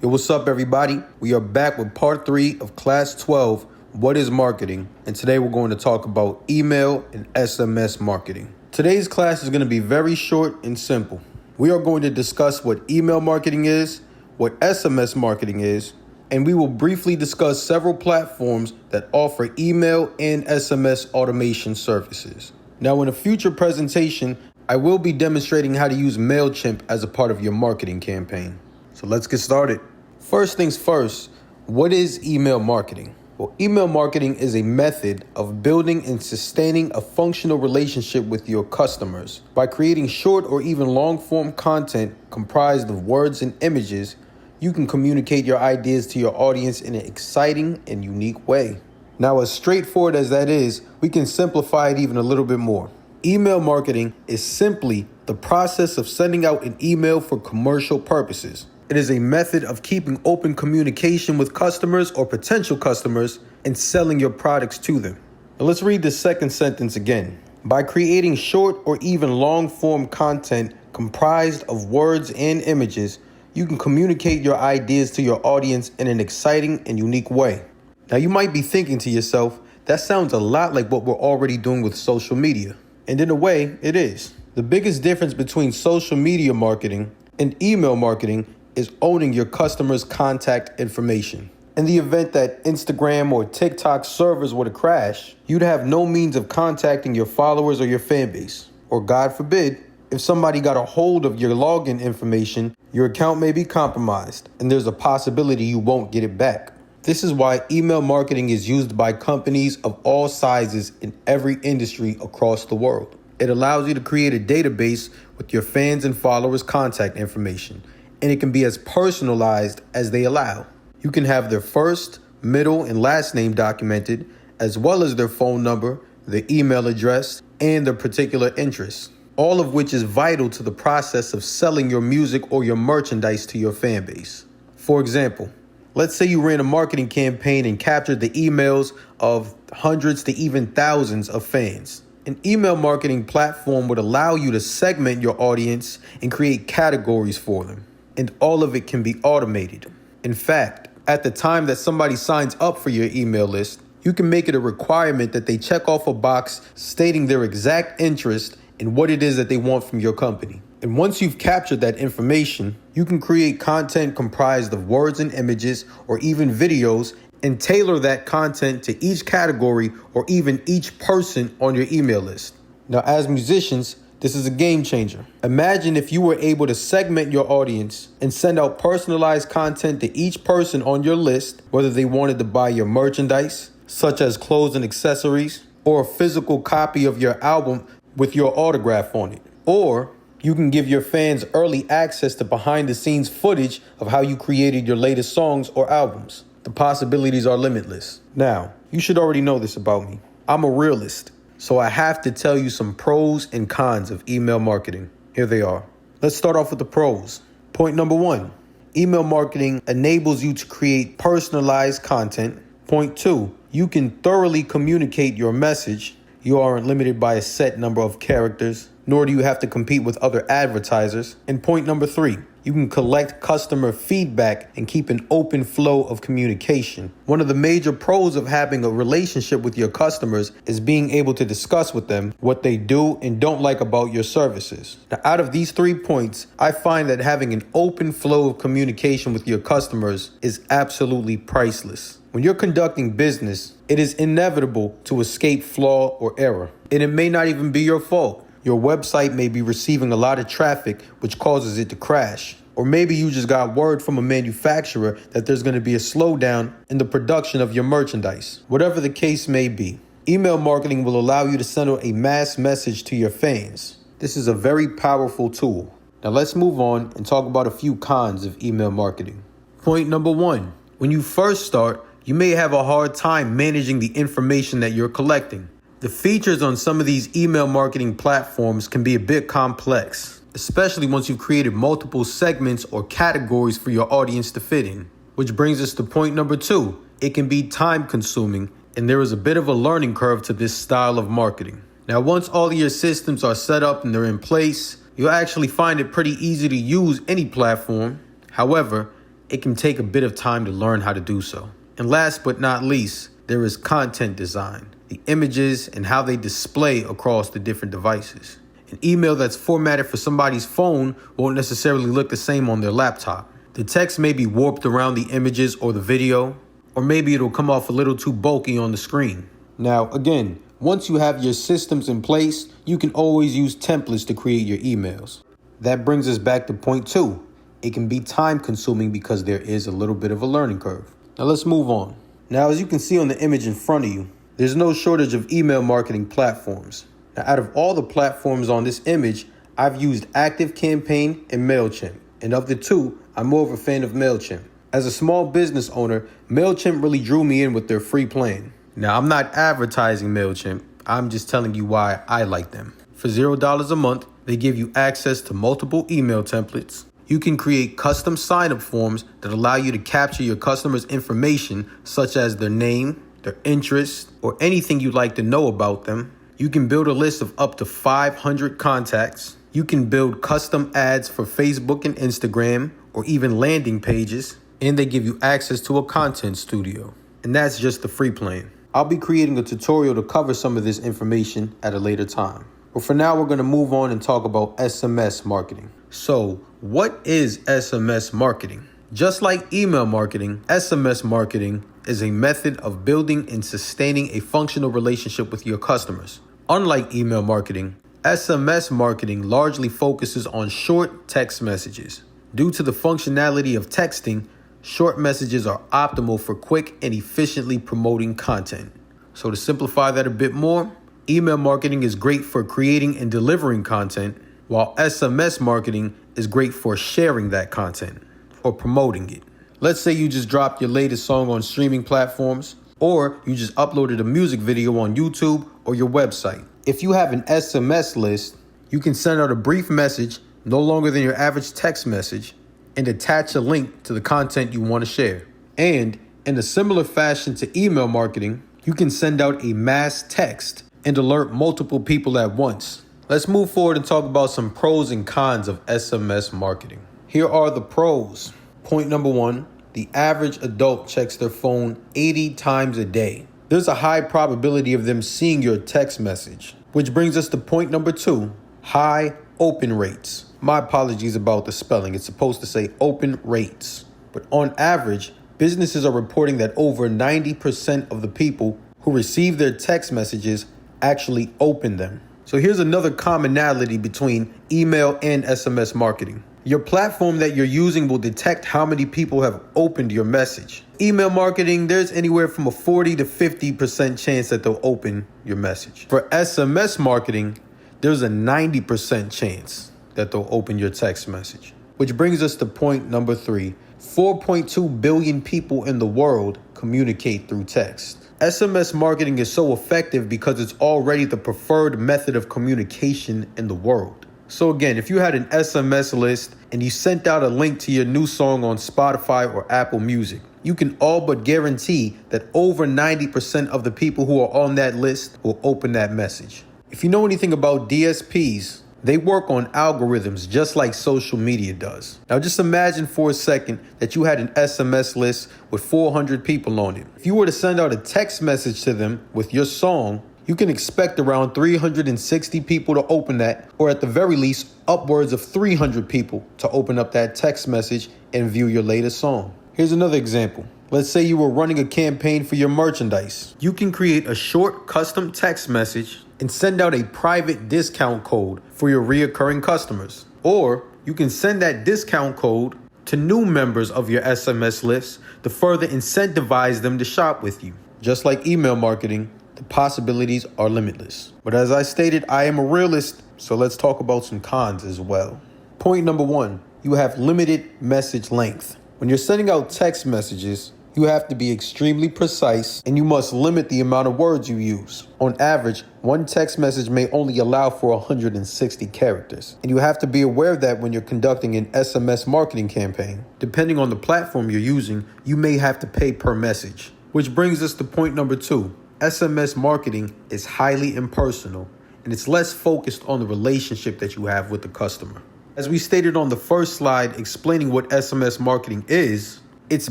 Yo, what's up, everybody? We are back with part 3 of class 12, What is Marketing? And today we're going to talk about email and SMS marketing. Today's class is going to be very short and simple. We are going to discuss what email marketing is, what SMS marketing is, and we will briefly discuss several platforms that offer email and SMS automation services. Now, in a future presentation, I will be demonstrating how to use MailChimp as a part of your marketing campaign. So let's get started. First things first, what is email marketing? Well, email marketing is a method of building and sustaining a functional relationship with your customers. By creating short or even long-form content comprised of words and images, you can communicate your ideas to your audience in an exciting and unique way. Now, as straightforward as that is, we can simplify it even a little bit more. Email marketing is simply the process of sending out an email for commercial purposes. It is a method of keeping open communication with customers or potential customers and selling your products to them. Now let's read the second sentence again. By creating short or even long-form content comprised of words and images, you can communicate your ideas to your audience in an exciting and unique way. Now you might be thinking to yourself, that sounds a lot like what we're already doing with social media. And in a way, it is. The biggest difference between social media marketing and email marketing is owning your customers' contact information. In the event that Instagram or TikTok servers were to crash, you'd have no means of contacting your followers or your fan base. Or God forbid, if somebody got a hold of your login information, your account may be compromised, and there's a possibility you won't get it back. This is why email marketing is used by companies of all sizes in every industry across the world. It allows you to create a database with your fans and followers' contact information, and it can be as personalized as they allow. You can have their first, middle, and last name documented, as well as their phone number, their email address, and their particular interests, all of which is vital to the process of selling your music or your merchandise to your fan base. For example, let's say you ran a marketing campaign and captured the emails of hundreds to even thousands of fans. An email marketing platform would allow you to segment your audience and create categories for them. And all of it can be automated. In fact, at the time that somebody signs up for your email list, you can make it a requirement that they check off a box stating their exact interest in what it is that they want from your company. And once you've captured that information, you can create content comprised of words and images or even videos and tailor that content to each category or even each person on your email list. Now, as musicians, this is a game changer. Imagine if you were able to segment your audience and send out personalized content to each person on your list, whether they wanted to buy your merchandise, such as clothes and accessories, or a physical copy of your album with your autograph on it. Or you can give your fans early access to behind-the-scenes footage of how you created your latest songs or albums. The possibilities are limitless. Now, you should already know this about me. I'm a realist. So I have to tell you some pros and cons of email marketing. Here they are. Let's start off with the pros. Point number 1, email marketing enables you to create personalized content. Point 2, you can thoroughly communicate your message. You aren't limited by a set number of characters, nor do you have to compete with other advertisers. And point number 3, you can collect customer feedback and keep an open flow of communication. One of the major pros of having a relationship with your customers is being able to discuss with them what they do and don't like about your services. Now, out of these 3 points, I find that having an open flow of communication with your customers is absolutely priceless. When you're conducting business, it is inevitable to escape flaw or error, and it may not even be your fault. Your website may be receiving a lot of traffic, which causes it to crash. Or maybe you just got word from a manufacturer that there's going to be a slowdown in the production of your merchandise. Whatever the case may be, email marketing will allow you to send out a mass message to your fans. This is a very powerful tool. Now let's move on and talk about a few cons of email marketing. Point number 1, when you first start, you may have a hard time managing the information that you're collecting. The features on some of these email marketing platforms can be a bit complex, especially once you've created multiple segments or categories for your audience to fit in. Which brings us to point number 2. It can be time consuming, and there is a bit of a learning curve to this style of marketing. Now, once all of your systems are set up and they're in place, you'll actually find it pretty easy to use any platform. However, it can take a bit of time to learn how to do so. And last but not least, there is content design, the images and how they display across the different devices. An email that's formatted for somebody's phone won't necessarily look the same on their laptop. The text may be warped around the images or the video, or maybe it'll come off a little too bulky on the screen. Now, again, once you have your systems in place, you can always use templates to create your emails. That brings us back to point 2. It can be time consuming because there is a little bit of a learning curve. Now let's move on. Now, as you can see on the image in front of you, there's no shortage of email marketing platforms. Now, out of all the platforms on this image, I've used ActiveCampaign and MailChimp. And of the two, I'm more of a fan of MailChimp. As a small business owner, MailChimp really drew me in with their free plan. Now, I'm not advertising MailChimp. I'm just telling you why I like them. For $0 a month, they give you access to multiple email templates. You can create custom sign-up forms that allow you to capture your customers' information, such as their name, their interests, or anything you'd like to know about them. You can build a list of up to 500 contacts. You can build custom ads for Facebook and Instagram, or even landing pages. And they give you access to a content studio. And that's just the free plan. I'll be creating a tutorial to cover some of this information at a later time. But for now, we're going to move on and talk about SMS marketing. So, what is SMS marketing? Just like email marketing, SMS marketing is a method of building and sustaining a functional relationship with your customers. Unlike email marketing, SMS marketing largely focuses on short text messages. Due to the functionality of texting, short messages are optimal for quick and efficiently promoting content. So to simplify that a bit more, email marketing is great for creating and delivering content, while SMS marketing is great for sharing that content or promoting it. Let's say you just dropped your latest song on streaming platforms, or you just uploaded a music video on YouTube or your website. If you have an SMS list, you can send out a brief message, no longer than your average text message, and attach a link to the content you want to share. And in a similar fashion to email marketing, you can send out a mass text and alert multiple people at once. Let's move forward and talk about some pros and cons of SMS marketing. Here are the pros. Point number 1, the average adult checks their phone 80 times a day. There's a high probability of them seeing your text message. Which brings us to point number 2, high open rates. My apologies about the spelling. It's supposed to say open rates. But on average, businesses are reporting that over 90% of the people who receive their text messages actually open them. So here's another commonality between email and SMS marketing. Your platform that you're using will detect how many people have opened your message. Email marketing, there's anywhere from a 40 to 50% chance that they'll open your message. For SMS marketing, there's a 90% chance that they'll open your text message. Which brings us to point number 3. 4.2 billion people in the world communicate through text. SMS marketing is so effective because it's already the preferred method of communication in the world. So again, if you had an SMS list and you sent out a link to your new song on Spotify or Apple Music, you can all but guarantee that over 90% of the people who are on that list will open that message. If you know anything about DSPs, they work on algorithms just like social media does. Now just imagine for a second that you had an SMS list with 400 people on it. If you were to send out a text message to them with your song, you can expect around 360 people to open that, or at the very least, upwards of 300 people to open up that text message and view your latest song. Here's another example. Let's say you were running a campaign for your merchandise. You can create a short custom text message and send out a private discount code for your reoccurring customers. Or you can send that discount code to new members of your SMS list to further incentivize them to shop with you. Just like email marketing, the possibilities are limitless. But as I stated, I am a realist, so let's talk about some cons as well. Point number 1, you have limited message length. When you're sending out text messages, you have to be extremely precise and you must limit the amount of words you use. On average, one text message may only allow for 160 characters. And you have to be aware of that when you're conducting an SMS marketing campaign. Depending on the platform you're using, you may have to pay per message. Which brings us to point number 2. SMS marketing is highly impersonal and it's less focused on the relationship that you have with the customer. As we stated on the first slide explaining what SMS marketing is, it's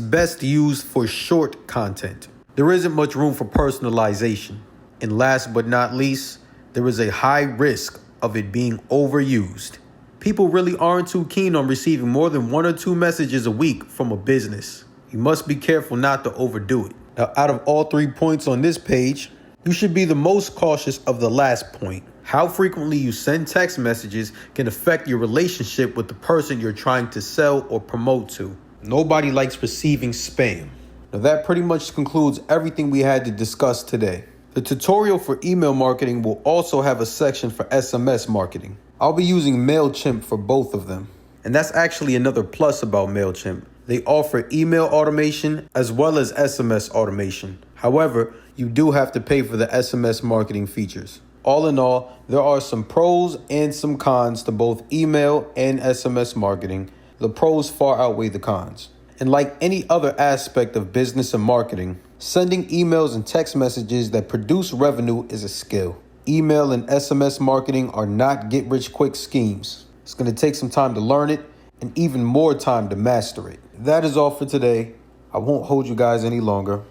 best used for short content. There isn't much room for personalization. And last but not least, there is a high risk of it being overused. People really aren't too keen on receiving more than 1 or 2 messages a week from a business. You must be careful not to overdo it. Now, out of all 3 points on this page, you should be the most cautious of the last point. How frequently you send text messages can affect your relationship with the person you're trying to sell or promote to. Nobody likes receiving spam. Now, that pretty much concludes everything we had to discuss today. The tutorial for email marketing will also have a section for SMS marketing. I'll be using MailChimp for both of them. And that's actually another plus about MailChimp. They offer email automation as well as SMS automation. However, you do have to pay for the SMS marketing features. All in all, there are some pros and some cons to both email and SMS marketing. The pros far outweigh the cons. And like any other aspect of business and marketing, sending emails and text messages that produce revenue is a skill. Email and SMS marketing are not get-rich-quick schemes. It's going to take some time to learn it and even more time to master it. That is all for today. I won't hold you guys any longer.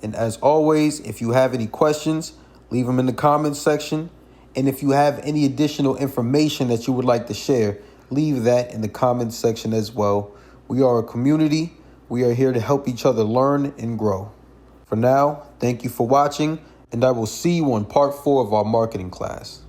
And as always, if you have any questions, leave them in the comments section. And if you have any additional information that you would like to share, leave that in the comments section as well. We are a community. We are here to help each other learn and grow. For now, thank you for watching, and I will see you on part 4 of our marketing class.